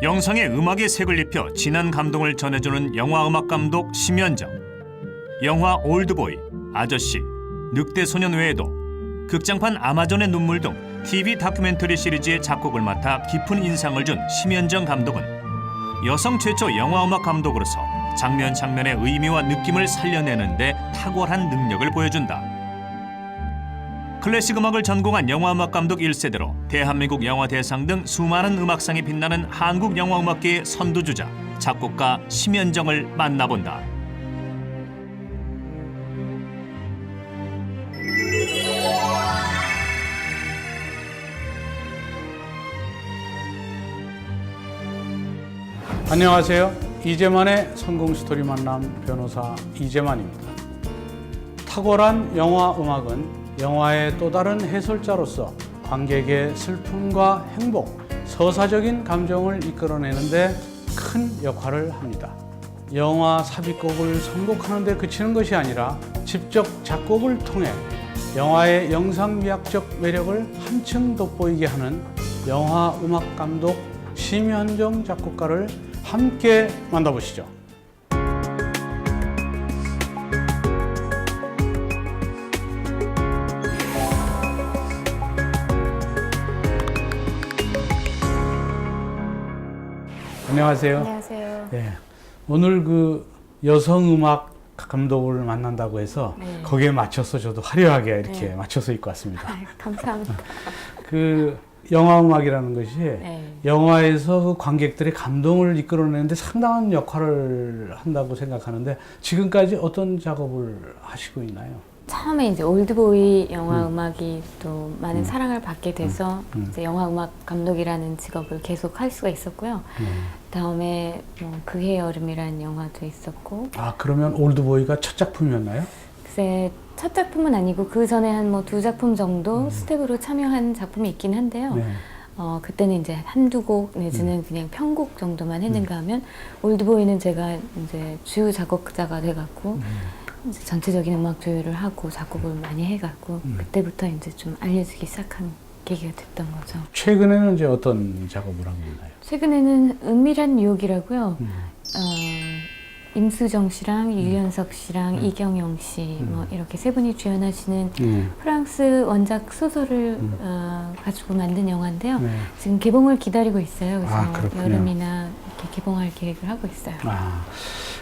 영상에 음악의 색을 입혀 진한 감동을 전해주는 영화음악 감독 심연정. 영화 올드보이, 아저씨, 늑대소년 외에도 극장판 아마존의 눈물 등 TV 다큐멘터리 시리즈의 작곡을 맡아 깊은 인상을 준 심연정 감독은 여성 최초 영화음악 감독으로서 장면 장면의 의미와 느낌을 살려내는 데 탁월한 능력을 보여준다. 클래식 음악을 전공한 영화음악 감독 1세대로 대한민국 영화대상 등 수많은 음악상이 빛나는 한국 영화음악계의 선두주자 작곡가 심연정을 만나본다. 안녕하세요. 이재만의 성공 스토리 만남 변호사 이재만입니다. 탁월한 영화 음악은 영화의 또 다른 해설자로서 관객의 슬픔과 행복, 서사적인 감정을 이끌어내는 데 큰 역할을 합니다. 영화 삽입곡을 선곡하는 데 그치는 것이 아니라 직접 작곡을 통해 영화의 영상미학적 매력을 한층 돋보이게 하는 영화 음악 감독 심연정 작곡가를 함께 만나보시죠. 안녕하세요. 안녕하세요. 네, 오늘 그 여성음악 감독을 만난다고 해서 네. 거기에 맞춰서 저도 화려하게 이렇게 네. 맞춰서 입고 왔습니다. 아유, 감사합니다. 그 영화음악이라는 것이 네. 영화에서 그 관객들의 감동을 이끌어내는데 상당한 역할을 한다고 생각하는데 지금까지 어떤 작업을 하시고 있나요? 처음에 이제 올드보이 영화 음악이 또 많은 사랑을 받게 돼서 이제 영화 음악 감독이라는 직업을 계속 할 수가 있었고요. 다음에 뭐 그해의 여름이라는 영화도 있었고. 아, 그러면 올드보이가 첫 작품이었나요? 글쎄 첫 작품은 아니고 그 전에 한 뭐 2작품 정도 스텝으로 참여한 작품이 있긴 한데요. 네. 그때는 이제 한두 곡 내지는 그냥 편곡 정도만 했는가 하면 올드보이는 제가 이제 주요 작곡자가 돼갖고 이제 전체적인 음악 조율을 하고 작곡을 많이 해갖고 그때부터 이제 좀 알려지기 시작한 계기가 됐던 거죠. 최근에는 이제 어떤 작업을 하고 있나요? 최근에는 은밀한 유혹이라고요. 임수정 씨랑 유연석 씨랑 이경영 씨 뭐 이렇게 세 분이 주연하시는 프랑스 원작 소설을 가지고 만든 영화인데요. 네. 지금 개봉을 기다리고 있어요. 그래서 아, 그렇군요. 여름이나 이렇게 개봉할 계획을 하고 있어요. 아,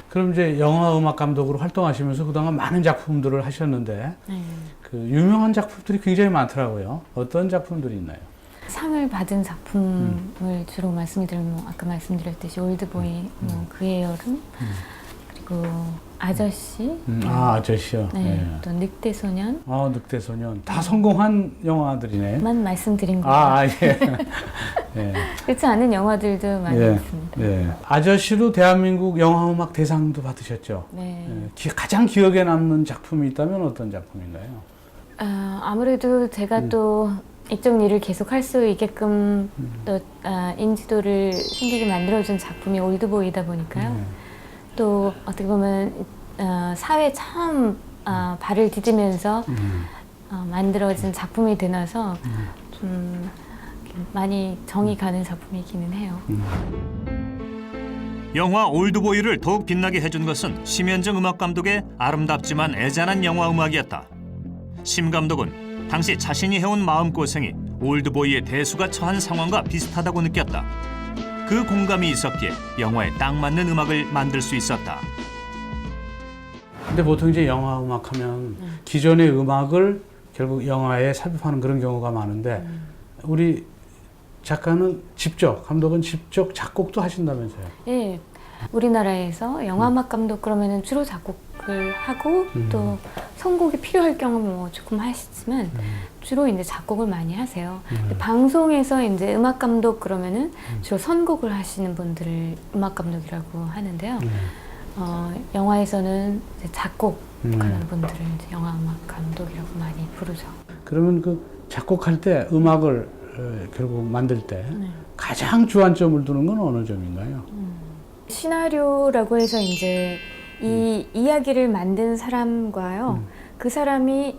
그럼 이제 영화 음악 감독으로 활동하시면서 그동안 많은 작품들을 하셨는데 네. 그 유명한 작품들이 굉장히 많더라고요. 어떤 작품들이 있나요? 상을 받은 작품을 주로 말씀드리면 아까 말씀드렸듯이 올드보이, 뭐 그의 여름, 그리고 아저씨, 아, 아저씨요. 네, 네. 또 늑대소년 아, 늑대소년. 다 성공한 영화들이네. 만 말씀드린 거예요. 아, 예. 예. 그렇지 않은 영화들도 많이 예. 있습니다. 예. 아저씨도 대한민국 영화음악 대상도 받으셨죠. 네. 예. 가장 기억에 남는 작품이 있다면 어떤 작품인가요? 아무래도 제가 또 이쪽 일을 계속 할 수 있게끔 또 인지도를 생기게 만들어준 작품이 올드보이다 보니까요. 또 어떻게 보면 사회에 처음 발을 디디면서 만들어진 작품이 되나서 좀 많이 정이 가는 작품이기는 해요. 영화 올드보이를 더욱 빛나게 해준 것은 심연정 음악 감독의 아름답지만 애잔한 영화 음악이었다. 심 감독은 당시 자신이 해온 마음고생이 올드보이의 대수가 처한 상황과 비슷하다고 느꼈다. 그 공감이 있었기에 영화에 딱 맞는 음악을 만들 수 있었다. 근데 보통 이제 영화 음악 하면 기존의 음악을 결국 영화에 삽입하는 그런 경우가 많은데 우리 작가는 감독은 직접 작곡도 하신다면서요? 예, 우리나라에서 영화음악 감독 그러면은 주로 작곡을 하고 또 선곡이 필요할 경우는 뭐 조금 하시지만 주로 이제 작곡을 많이 하세요. 근데 방송에서 이제 음악 감독 그러면은 주로 선곡을 하시는 분들을 음악 감독이라고 하는데요. 영화에서는 이제 작곡하는 분들을 이제 영화음악 감독이라고 많이 부르죠. 그러면 그 작곡할 때 음악을 결국 만들 때 가장 주안점을 두는 건 어느 점인가요? 시나리오라고 해서 이제 이 이야기를 만든 사람과요, 그 사람이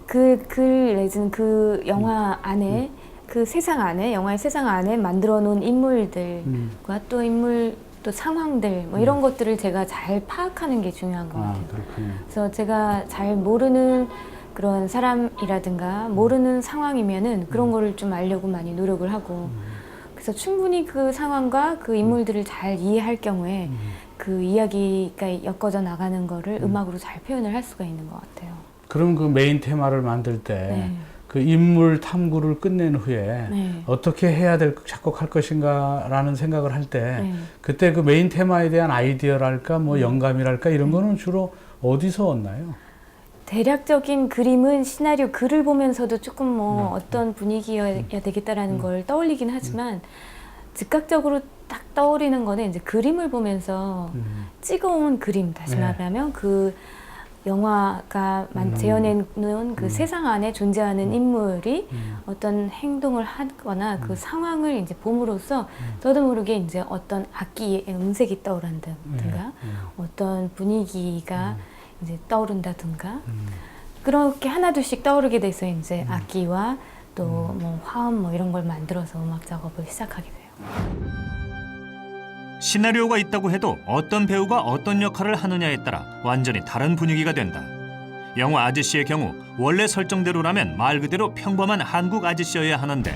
그 글 내지는 그 영화 안에 그 세상 안에 영화의 세상 안에 만들어 놓은 인물들과 또 인물 또 상황들 뭐 이런 것들을 제가 잘 파악하는 게 중요한 것 같아요. 그렇군요. 그래서 제가 잘 모르는 그런 사람이라든가 모르는 상황이면은 그런 거를 좀 알려고 많이 노력을 하고 그래서 충분히 그 상황과 그 인물들을 잘 이해할 경우에 그 이야기가 엮어져 나가는 거를 음악으로 잘 표현을 할 수가 있는 것 같아요. 그럼 그 메인 테마를 만들 때 네. 그 인물 탐구를 끝낸 후에 네. 어떻게 해야 작곡할 것인가라는 생각을 할 때 네. 그때 그 메인 테마에 대한 아이디어랄까 뭐 영감이랄까 이런 거는 주로 어디서 얻나요? 대략적인 그림은 시나리오 글을 보면서도 조금 뭐 어떤 분위기여야 되겠다라는 걸 떠올리긴 하지만 즉각적으로 딱 떠오르는 거는 이제 그림을 보면서 찍어온 그림, 다시 네. 말하면 그 영화가 재현해놓은 그 세상 안에 존재하는 인물이 어떤 행동을 하거나 그 상황을 이제 봄으로써 저도 모르게 이제 어떤 악기의 음색이 떠오른다든가 어떤 분위기가 이제 떠오른다든가 그렇게 하나둘씩 떠오르게 돼서 이제 악기와 또 뭐 화음 뭐 이런 걸 만들어서 음악 작업을 시작하게 돼요. 시나리오가 있다고 해도 어떤 배우가 어떤 역할을 하느냐에 따라 완전히 다른 분위기가 된다. 영화 아저씨의 경우 원래 설정대로라면 말 그대로 평범한 한국 아저씨여야 하는데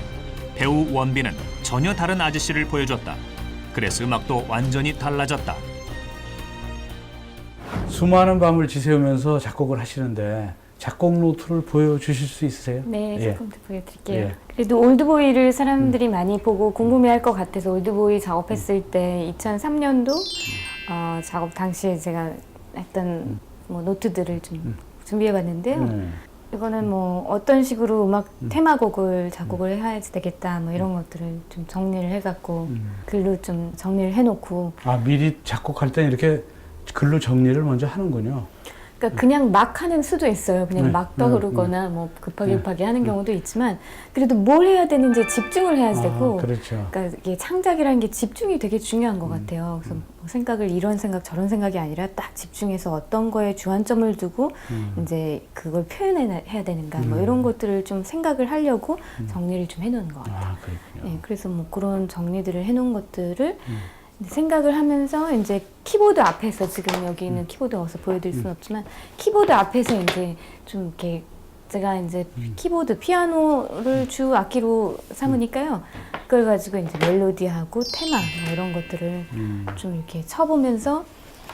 배우 원빈은 전혀 다른 아저씨를 보여줬다. 그래서 음악도 완전히 달라졌다. 수많은 밤을 지새우면서 작곡을 하시는데 작곡 노트를 보여주실 수 있으세요? 네, 예. 조금 더 보여드릴게요. 예. 그래도 올드보이를 사람들이 많이 보고 궁금해할 것 같아서 올드보이 작업했을 때 2003년도 작업 당시에 제가 했던 뭐 노트들을 좀 준비해봤는데요. 이거는 뭐 어떤 식으로 음악 테마곡을 작곡을 해야 되겠다 뭐 이런 것들을 좀 정리를 해갖고 글로 좀 정리를 해놓고 아, 미리 작곡할 때 이렇게 글로 정리를 먼저 하는군요. 그러니까 그냥 막 하는 수도 있어요. 그냥 네, 막 떠오르거나 뭐 급하게 하는 경우도 있지만 그래도 뭘 해야 되는지 집중을 해야 되고 그렇죠. 그러니까 이게 창작이라는 게 집중이 되게 중요한 것 같아요. 그래서 뭐 생각을 이런 생각 저런 생각이 아니라 딱 집중해서 어떤 거에 주안점을 두고 이제 그걸 표현해야 되는가 뭐 이런 것들을 좀 생각을 하려고 정리를 좀 해놓은 것 같아요. 아, 그렇군요. 네, 그래서 뭐 그런 정리들을 해놓은 것들을 생각을 하면서 이제 키보드 앞에서 지금 여기 있는 키보드 어서 보여드릴 수는 없지만 키보드 앞에서 이제 좀 이렇게 제가 이제 키보드 피아노를 주 악기로 삼으니까요. 그걸 가지고 이제 멜로디하고 테마 뭐 이런 것들을 좀 이렇게 쳐보면서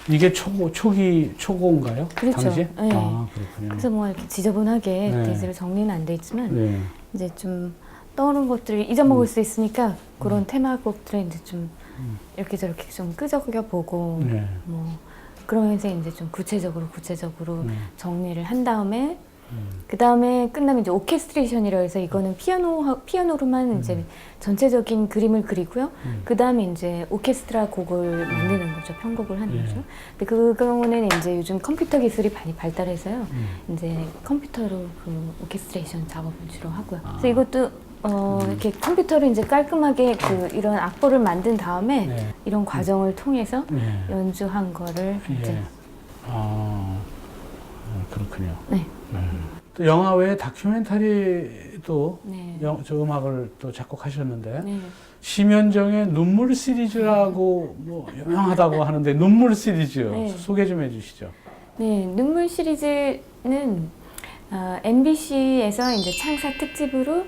이게 초고인가요? 그렇죠. 당시에? 네. 아, 그렇군요. 그래서 뭐 이렇게 지저분하게 네. 데이지로 정리는 안 돼 있지만 네. 이제 좀 떠오른 것들을 잊어먹을 수 있으니까 그런 테마곡들을 이제 좀 이렇게 저렇게 좀 끄적여 보고 네. 뭐 그러면서 이제 좀 구체적으로 정리를 한 다음에 그 다음에 끝나면 이제 오케스트레이션이라 해서 이거는 피아노로만 이제 전체적인 그림을 그리고요. 그 다음에 이제 오케스트라 곡을 만드는 거죠. 편곡을 하는 거죠. 근데 그 경우는 이제 요즘 컴퓨터 기술이 많이 발달해서요. 이제 컴퓨터로 그 오케스트레이션 작업을 주로 하고요. 그래서 이것도 이렇게 컴퓨터로 이제 깔끔하게 그 이런 악보를 만든 다음에 네. 이런 과정을 통해서 네. 연주한 거를 이제 예. 아, 그렇군요. 네. 또 영화 외에 다큐멘터리도 네. 저 음악을 또 작곡하셨는데 네. 심연정의 눈물 시리즈라고 뭐 유명하다고 하는데 눈물 시리즈 네. 소개 좀 해주시죠. 네, 눈물 시리즈는 MBC에서 이제 창사 특집으로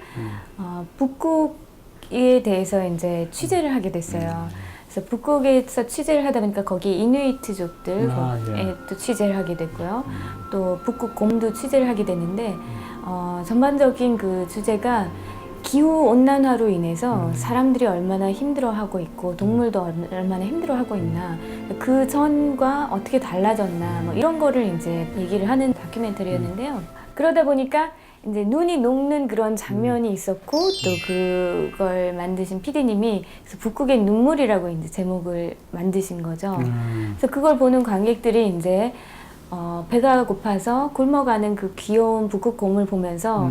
북극에 대해서 이제 취재를 하게 됐어요. 그래서 북극에서 취재를 하다 보니까 거기 이누이트족들 예. 또 취재를 하게 됐고요. 또 북극 곰도 취재를 하게 됐는데 전반적인 그 주제가 기후 온난화로 인해서 사람들이 얼마나 힘들어하고 있고 동물도 얼마나 힘들어하고 있나 그 전과 어떻게 달라졌나 뭐 이런 거를 이제 얘기를 하는 다큐멘터리였는데요. 그러다 보니까 이제 눈이 녹는 그런 장면이 있었고 또 그걸 만드신 PD님이 그래서 북극의 눈물이라고 이제 제목을 만드신 거죠. 그래서 그걸 보는 관객들이 이제 배가 고파서 굶어가는 그 귀여운 북극곰을 보면서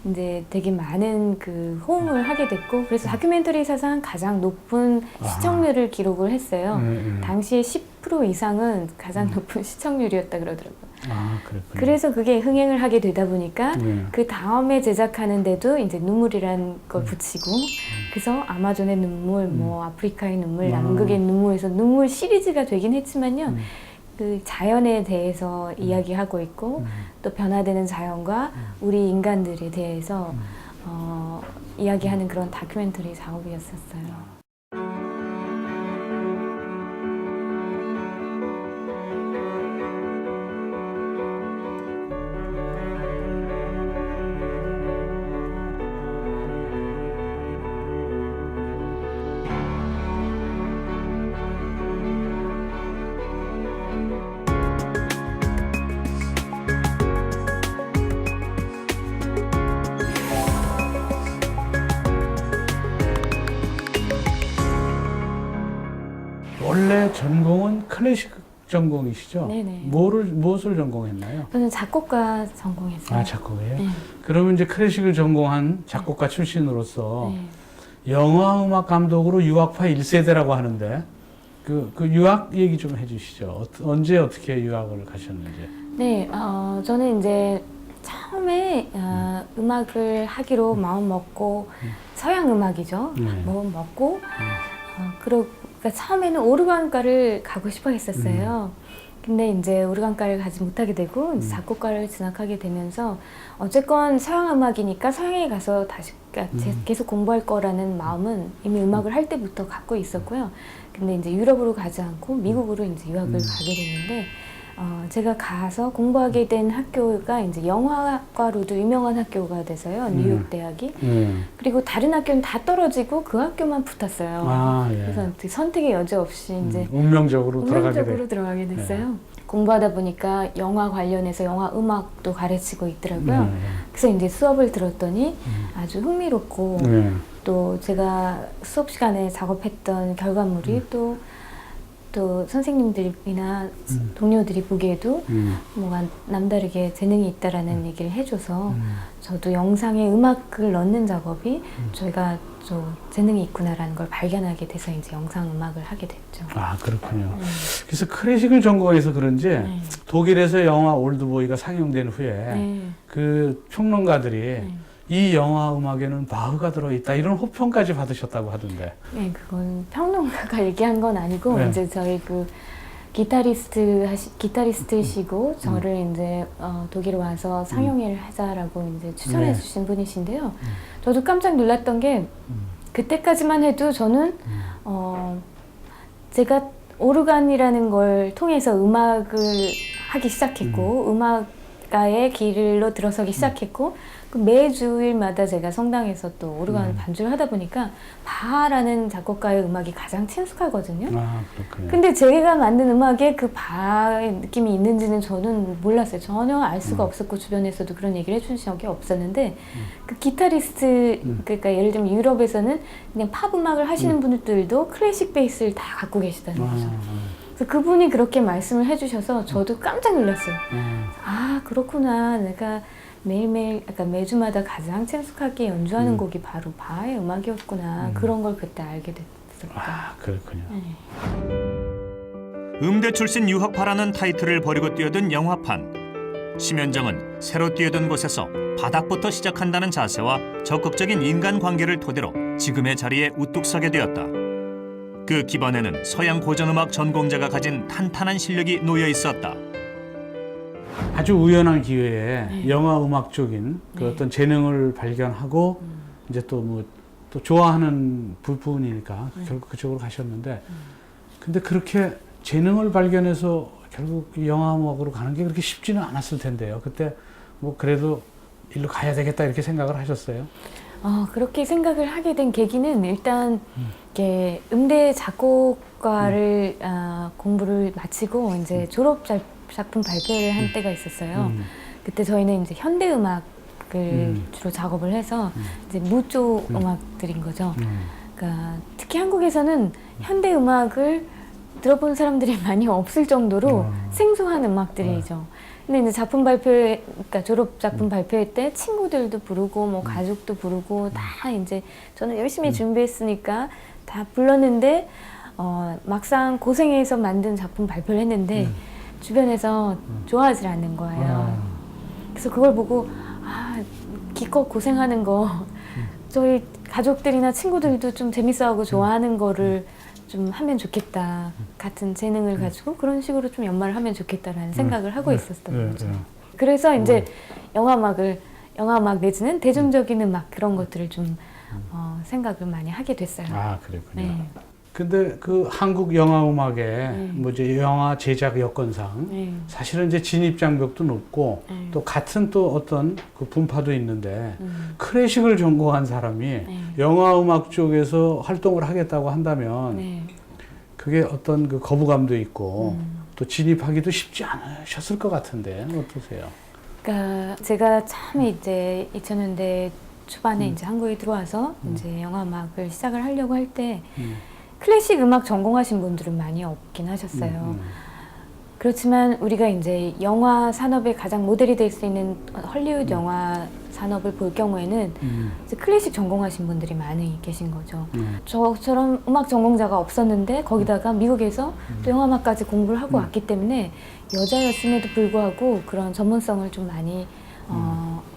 이제 되게 많은 그 호응을 하게 됐고 그래서 다큐멘터리 사상 가장 높은 시청률을 기록을 했어요. 당시에 10% 이상은 가장 높은 시청률이었다 그러더라고요. 아, 그렇군요. 그래서 그게 흥행을 하게 되다 보니까 네. 그 다음에 제작하는데도 이제 눈물이란 걸 붙이고 그래서 아마존의 눈물, 뭐 아프리카의 눈물, 남극의 눈물에서 눈물 시리즈가 되긴 했지만요. 그 자연에 대해서 이야기하고 있고 또 변화되는 자연과 우리 인간들에 대해서 이야기하는 그런 다큐멘터리 작업이었었어요. 원래 전공은 클래식 전공이시죠? 네네. 무엇을 전공했나요? 저는 작곡가 전공했어요. 아, 작곡이에요? 네. 그러면 이제 클래식을 전공한 작곡가 출신으로서 네. 영화 음악 감독으로 유학파 1세대라고 하는데 그 유학 얘기 좀 해주시죠. 언제 어떻게 유학을 가셨는지. 네, 저는 이제 처음에 음악을 하기로 마음 먹고 서양 음악이죠. 마음 먹고 그러니까 처음에는 오르간과를 가고 싶어 했었어요. 근데 이제 오르간과를 가지 못하게 되고 이제 작곡과를 진학하게 되면서 어쨌건 서양 음악이니까 서양에 가서 다시 계속 공부할 거라는 마음은 이미 음악을 할 때부터 갖고 있었고요. 근데 이제 유럽으로 가지 않고 미국으로 이제 유학을 가게 됐는데 제가 가서 공부하게 된 학교가 이제 영화과로도 유명한 학교가 돼서요. 뉴욕 대학이. 그리고 다른 학교는 다 떨어지고 그 학교만 붙었어요. 아, 예. 그래서 선택의 여지 없이 이제 운명적으로 들어가게 됐어요. 공부하다 보니까 영화 관련해서 영화 음악도 가르치고 있더라고요. 그래서 이제 수업을 들었더니 아주 흥미롭고 또 제가 수업 시간에 작업했던 결과물이 또 선생님들이나 동료들이 보기에도 뭔가 남다르게 재능이 있다라는 얘기를 해줘서 저도 영상에 음악을 넣는 작업이 저희가 좀 재능이 있구나라는 걸 발견하게 돼서 이제 영상 음악을 하게 됐죠. 아, 그렇군요. 그래서 클래식을 전공해서 그런지 독일에서 영화 올드보이가 상영된 후에 그 평론가들이 이 영화 음악에는 바흐가 들어있다 이런 호평까지 받으셨다고 하던데. 네, 그건 평론가가 얘기한 건 아니고 이제 저희 그 기타리스트시고 저를 이제 독일에 와서 상영회를 하자라고 이제 추천해 주신 분이신데요. 저도 깜짝 놀랐던 게 그때까지만 해도 저는 제가 오르간이라는 걸 통해서 음악을 하기 시작했고 음악가의 길로 들어서기 시작했고 매주일마다 제가 성당에서 또 오르간 반주를 하다 보니까 바하라는 작곡가의 음악이 가장 친숙하거든요. 아, 그렇군요. 근데 제가 만든 음악에 그 바하의 느낌이 있는지는 저는 몰랐어요. 전혀 알 수가 없었고 주변에서도 그런 얘기를 해준 적이 없었는데 그 기타리스트 그러니까 예를 들면 유럽에서는 그냥 팝 음악을 하시는 분들도 클래식 베이스를 다 갖고 계시다는 거죠. 그래서 그분이 그렇게 말씀을 해주셔서 저도 깜짝 놀랐어요. 아, 그렇구나. 내가 매일매일, 그러니까 매주마다 가장 친숙하게 연주하는 곡이 바로 바하의 음악이었구나. 그런 걸 그때 알게 됐었죠. 아, 그렇군요. 음대 출신 유학파라는 타이틀을 버리고 뛰어든 영화판. 심연정은 새로 뛰어든 곳에서 바닥부터 시작한다는 자세와 적극적인 인간관계를 토대로 지금의 자리에 우뚝 서게 되었다. 그 기반에는 서양 고전음악 전공자가 가진 탄탄한 실력이 놓여 있었다. 아주 우연한 기회에 영화 음악 쪽인 그 어떤 재능을 발견하고 이제 또 좋아하는 부분이니까 결국 그쪽으로 가셨는데 근데 그렇게 재능을 발견해서 결국 영화 음악으로 가는 게 그렇게 쉽지는 않았을 텐데요. 그때 뭐 그래도 일로 가야 되겠다 이렇게 생각을 하셨어요? 그렇게 생각을 하게 된 계기는 일단 이렇게 음대 작곡과를 공부를 마치고 이제 졸업 작품 발표를 한 때가 있었어요. 그때 저희는 이제 현대 음악을 주로 작업을 해서 이제 무조 음악들인 거죠. 그러니까 특히 한국에서는 현대 음악을 들어본 사람들이 많이 없을 정도로 생소한 음악들이죠. 근데 이제 작품 발표회, 그러니까 졸업 작품 발표회 때 친구들도 부르고 뭐 가족도 부르고 다 이제 저는 열심히 준비했으니까 다 불렀는데 막상 고생해서 만든 작품 발표를 했는데 주변에서 좋아하지 않는 거예요. 그래서 그걸 보고 기껏 고생하는 거 저희 가족들이나 친구들도 좀 재밌어하고 좋아하는 거를 좀 하면 좋겠다. 같은 재능을 가지고 그런 식으로 좀 연말을 하면 좋겠다라는 생각을 하고 있었던 거죠. 그래서 이제 영화음악 내지는 대중적인 음악 그런 것들을 좀 생각을 많이 하게 됐어요. 아, 그랬군요. 네. 근데 그 한국 영화 음악의 뭐 이제 영화 제작 여건상 네. 사실은 이제 진입 장벽도 높고 네. 또 같은 또 어떤 그 분파도 있는데 클래식을 전공한 사람이 영화 음악 쪽에서 활동을 하겠다고 한다면 네. 그게 어떤 그 거부감도 있고 또 진입하기도 쉽지 않으셨을 것 같은데 어떠세요? 그러니까 제가 참 이제 2000년대 초반에 이제 한국에 들어와서 이제 영화 음악을 시작을 하려고 할 때 클래식 음악 전공하신 분들은 많이 없긴 하셨어요. 그렇지만 우리가 이제 영화 산업의 가장 모델이 될 수 있는 헐리우드 영화 산업을 볼 경우에는 이제 클래식 전공하신 분들이 많이 계신 거죠. 저처럼 음악 전공자가 없었는데 거기다가 미국에서 또 영화음악까지 공부를 하고 왔기 때문에 여자였음에도 불구하고 그런 전문성을 좀 많이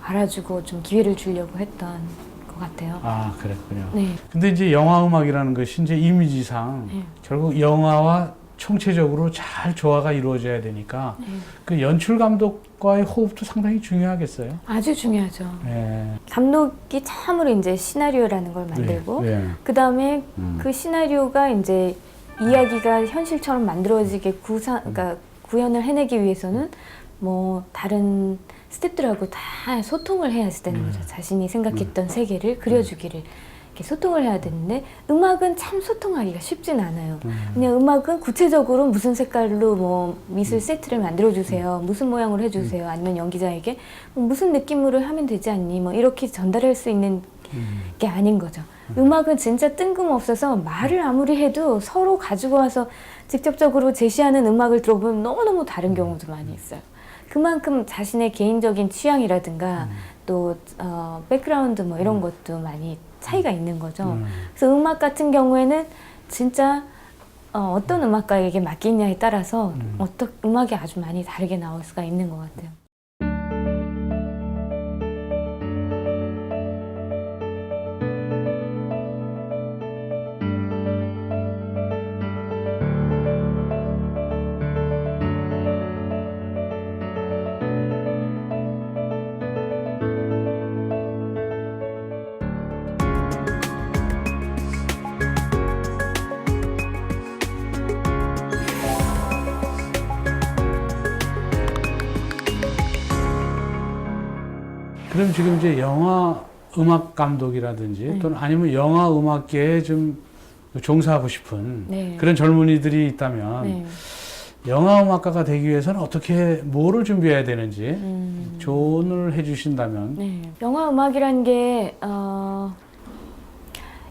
알아주고 좀 기회를 주려고 했던 것 같아요. 아, 그랬군요. 네. 근데 이제 영화 음악이라는 것이 이제 이미지상 네. 결국 영화와 총체적으로 잘 조화가 이루어져야 되니까 그 연출 감독과의 호흡도 상당히 중요하겠어요. 아주 중요하죠. 네. 감독이 참으로 이제 시나리오라는 걸 만들고 네. 그 다음에 그 시나리오가 이제 이야기가 현실처럼 만들어지게 그러니까 구현을 해내기 위해서는 뭐 다른 스태프들하고 다 소통을 해야 되는 거죠. 자신이 생각했던 세계를 그려주기를 이렇게 소통을 해야 되는데 음악은 참 소통하기가 쉽진 않아요. 그냥 음악은 구체적으로 무슨 색깔로 뭐 미술 세트를 만들어 주세요. 무슨 모양으로 해주세요. 아니면 연기자에게 뭐 무슨 느낌으로 하면 되지 않니? 뭐 이렇게 전달할 수 있는 게 아닌 거죠. 음악은 진짜 뜬금없어서 말을 아무리 해도 서로 가지고 와서 직접적으로 제시하는 음악을 들어보면 너무너무 다른 경우도 많이 있어요. 그만큼 자신의 개인적인 취향이라든가 또 백그라운드 뭐 이런 것도 많이 차이가 있는 거죠. 그래서 음악 같은 경우에는 진짜 어떤 음악가에게 맡기냐에 따라서 어떤 음악이 아주 많이 다르게 나올 수가 있는 것 같아요. 그럼 지금 이제 영화 음악 감독이라든지 또는 아니면 영화 음악계에 좀 종사하고 싶은 그런 젊은이들이 있다면 영화 음악가가 되기 위해서는 어떻게 뭐를 준비해야 되는지 조언을 해주신다면. 영화 음악이란 게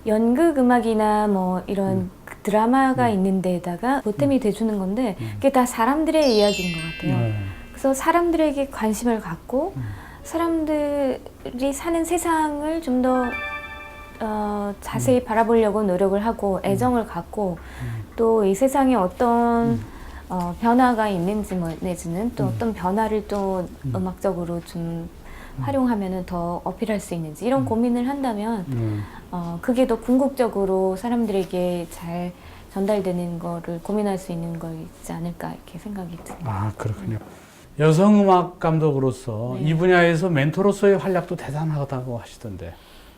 연극 음악이나 뭐 이런 드라마가 있는 데다가 보탬이 돼주는 건데 그게 다 사람들의 이야기인 것 같아요. 그래서 사람들에게 관심을 갖고 사람들이 사는 세상을 좀 더 자세히 바라보려고 노력을 하고 애정을 갖고 또 이 세상에 어떤 변화가 있는지 뭐 내지는 또 어떤 변화를 또 음악적으로 좀 활용하면은 더 어필할 수 있는지 이런 고민을 한다면 그게 더 궁극적으로 사람들에게 잘 전달되는 거를 고민할 수 있는 거 있지 않을까 이렇게 생각이 듭니다. 아, 그렇군요. 여성 음악 감독으로서 이 분야에서 멘토로서의 활약도 대단하다고 하시던데.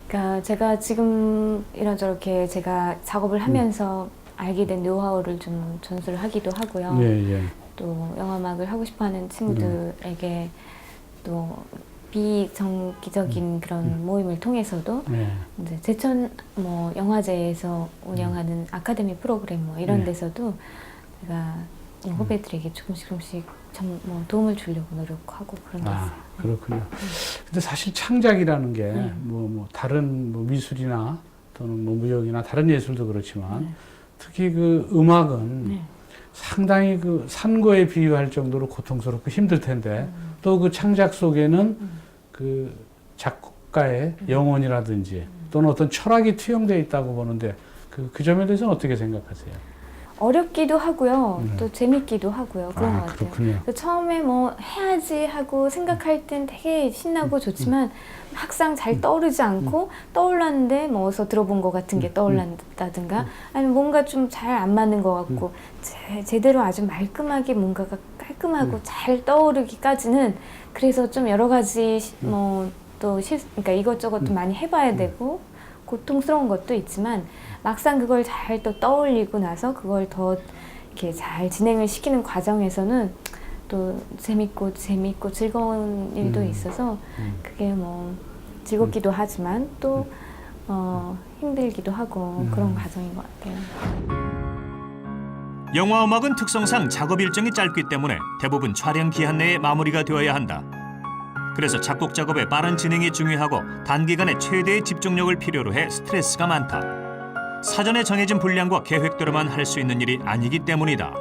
그러니까 제가 지금 이런저렇게 제가 작업을 하면서 알게 된 노하우를 좀 전수를 하기도 하고요. 또 영화음악을 하고 싶어하는 친구들에게 또 비정기적인 그런 모임을 통해서도 이제 제천 뭐 영화제에서 운영하는 아카데미 프로그램 뭐 이런 데서도 제가 후배들에게 조금씩 뭐 도움을 주려고 노력하고 그런 게 있어요. 그렇군요. 근데 사실 창작이라는 게 뭐 다른 뭐 미술이나 또는 뭐 무역이나 다른 예술도 그렇지만 특히 그 음악은 상당히 그 산고에 비유할 정도로 고통스럽고 힘들 텐데 또 그 창작 속에는 그 작곡가의 영혼이라든지 또는 어떤 철학이 투영되어 있다고 보는데 그 점에 대해서는 어떻게 생각하세요? 어렵기도 하고요. 또 재밌기도 하고요. 그런 것 같아요. 그렇군요. 그래서 처음에 뭐 해야지 하고 생각할 땐 되게 신나고 좋지만 막상 잘 떠오르지 않고 떠올랐는데 뭐 어디서 들어본 것 같은 게 떠올랐다든가 아니면 뭔가 좀 잘 안 맞는 것 같고 제대로 아주 말끔하게 뭔가가 깔끔하고 잘 떠오르기까지는 그래서 좀 여러 가지 그러니까 이것저것 좀 많이 해봐야 되고 고통스러운 것도 있지만 막상 그걸 잘 또 떠올리고 나서 그걸 더 이렇게 잘 진행을 시키는 과정에서는 또 재밌고 즐거운 일도 있어서 그게 뭐 즐겁기도 하지만 또 힘들기도 하고 그런 과정인 것 같아요. 영화 음악은 특성상 작업 일정이 짧기 때문에 대부분 촬영 기한 내에 마무리가 되어야 한다. 그래서 작곡 작업의 빠른 진행이 중요하고 단기간에 최대의 집중력을 필요로 해 스트레스가 많다. 사전에 정해진 분량과 계획대로만 할 수 있는 일이 아니기 때문이다.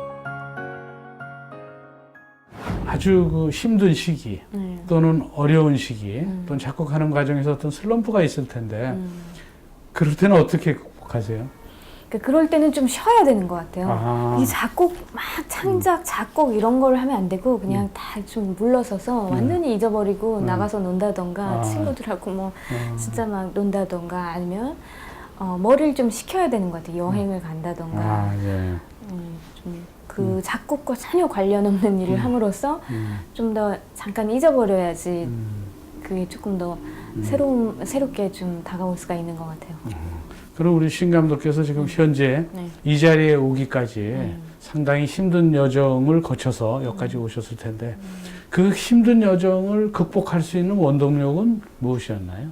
아주 그 힘든 시기 또는 어려운 시기 또는 작곡하는 과정에서 어떤 슬럼프가 있을 텐데 그럴 때는 어떻게 극복하세요? 그럴 때는 좀 쉬어야 되는 것 같아요. 아. 이 작곡 막 창작, 작곡 이런 걸 하면 안 되고 그냥 다 좀 물러서서 완전히 잊어버리고 나가서 논다던가 친구들하고 뭐 진짜 막 논다던가 아니면 머리를 좀 식혀야 되는 것 같아요. 여행을 간다던가 예. 좀 그 작곡과 전혀 관련 없는 일을 함으로써 좀 더 잠깐 잊어버려야지 그게 조금 더 새롭게 좀 다가올 수가 있는 것 같아요. 그럼 우리 신 감독께서 지금 현재 네. 이 자리에 오기까지 상당히 힘든 여정을 거쳐서 여기까지 오셨을 텐데 그 힘든 여정을 극복할 수 있는 원동력은 무엇이었나요?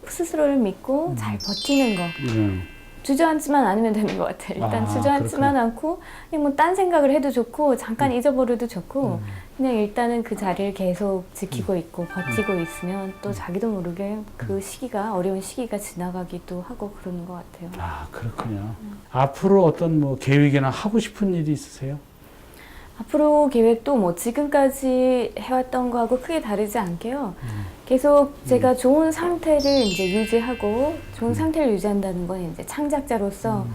스스로를 믿고 잘 버티는 거. 음. 주저앉지만 않으면 되는 것 같아요. 일단 주저앉지만 않고 그냥 뭐 딴 생각을 해도 좋고 잠깐 잊어버려도 좋고 그냥 일단은 그 자리를 계속 지키고 있고 버티고 있으면 또 자기도 모르게 그 시기가 어려운 시기가 지나가기도 하고 그러는 것 같아요. 아, 그렇군요. 앞으로 어떤 뭐 계획이나 하고 싶은 일이 있으세요? 앞으로 계획도 뭐 지금까지 해왔던 거하고 크게 다르지 않게요. 계속 제가 좋은 상태를 이제 유지하고 좋은 상태를 유지한다는 건 이제 창작자로서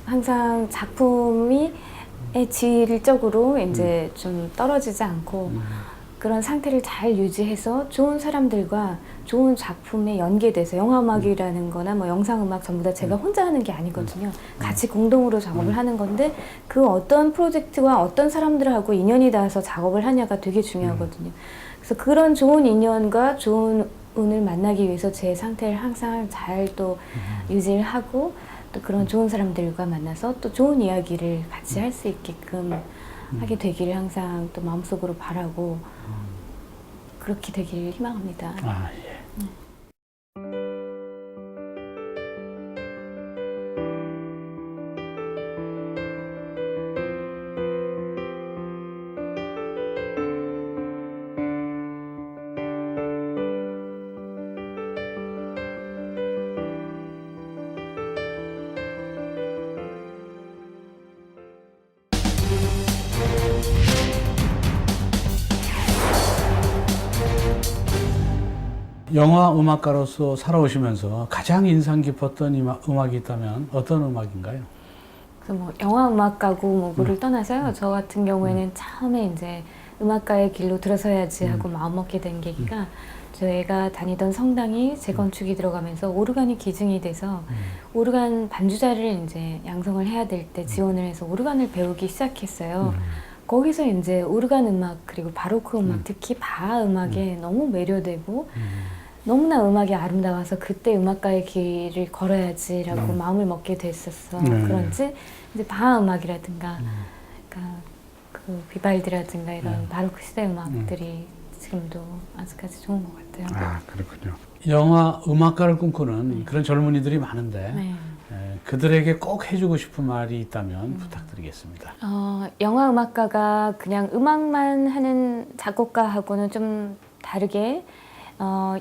항상 작품이 질적으로 이제 좀 떨어지지 않고 그런 상태를 잘 유지해서 좋은 사람들과 좋은 작품에 연계돼서 영화음악이라는 거나 뭐 영상음악 전부 다 제가 혼자 하는 게 아니거든요. 같이 공동으로 작업을 하는 건데 그 어떤 프로젝트와 어떤 사람들하고 인연이 닿아서 작업을 하냐가 되게 중요하거든요. 그래서 그런 좋은 인연과 좋은 운을 만나기 위해서 제 상태를 항상 잘 또 유지를 하고 또 그런 좋은 사람들과 만나서 또 좋은 이야기를 같이 할 수 있게끔 하게 되기를 항상 또 마음속으로 바라고 그렇게 되기를 희망합니다. 아, 예. 영화 음악가로서 살아오시면서 가장 인상 깊었던 음악이 있다면 어떤 음악인가요? 그래서 뭐 영화 음악가고 뭐를 떠나서요. 저 같은 경우에는 처음에 이제 음악가의 길로 들어서야지 하고 마음먹게 된 계기가 저희가 다니던 성당이 재건축이 들어가면서 오르간이 기증이 돼서 오르간 반주자를 이제 양성을 해야 될 때 지원을 해서 오르간을 배우기 시작했어요. 거기서 이제 오르간 음악 그리고 바로크 음악 특히 바하 음악에 너무 매료되고 너무나 음악이 아름다워서 그때 음악가의 길을 걸어야지라고 마음을 먹게 됐었어. 그런지 이제 바하 음악이라든가 그러니까 그 비발디라든가 이런 바로크 시대 음악들이 지금도 아직까지 좋은 것 같아요. 아, 그렇군요. 영화 음악가를 꿈꾸는 그런 젊은이들이 많은데 네. 그들에게 꼭 해주고 싶은 말이 있다면 부탁드리겠습니다. 영화 음악가가 그냥 음악만 하는 작곡가하고는 좀 다르게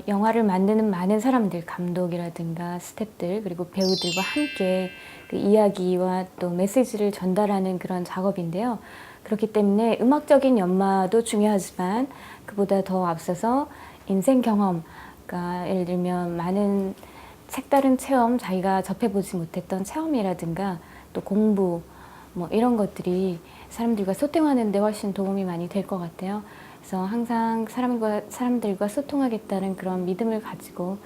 영화를 만드는 많은 사람들, 감독이라든가 스태프들 그리고 배우들과 함께 그 이야기와 또 메시지를 전달하는 그런 작업인데요. 그렇기 때문에 음악적인 연마도 중요하지만 그보다 더 앞서서 인생 경험, 그러니까 예를 들면 많은 색다른 체험, 자기가 접해보지 못했던 체험이라든가 또 공부 뭐 이런 것들이 사람들과 소통하는 데 훨씬 도움이 많이 될 것 같아요. 그래서 항상 사람들과 소통하겠다는 그런 믿음을 가지고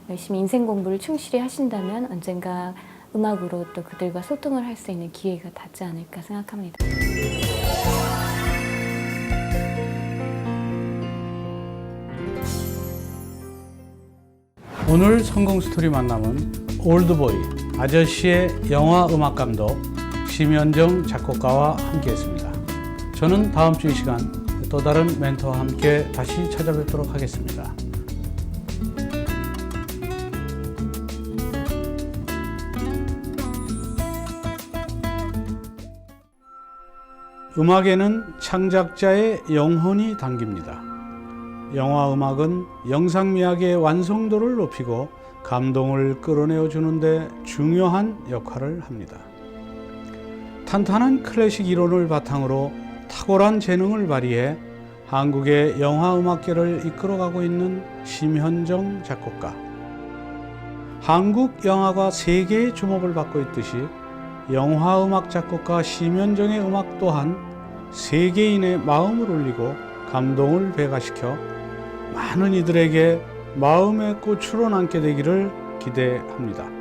열심히 인생 공부를 충실히 하신다면 언젠가 음악으로 또 그들과 소통을 할 수 있는 기회가 닿지 않을까 생각합니다. 오늘 성공 스토리 만남은 올드보이 아저씨의 영화 음악 감독 심현정 작곡가와 함께했습니다. 저는 다음 주 이 시간 또 다른 멘토와 함께 다시 찾아뵙도록 하겠습니다. 음악에는 창작자의 영혼이 담깁니다. 영화 음악은 영상미학의 완성도를 높이고 감동을 끌어내어 주는데 중요한 역할을 합니다. 탄탄한 클래식 이론을 바탕으로 탁월한 재능을 발휘해 한국의 영화 음악계를 이끌어가고 있는 심현정 작곡가. 한국 영화가 세계의 주목을 받고 있듯이 영화 음악 작곡가 심현정의 음악 또한 세계인의 마음을 울리고 감동을 배가시켜 많은 이들에게 마음의 꽃으로 남게 되기를 기대합니다.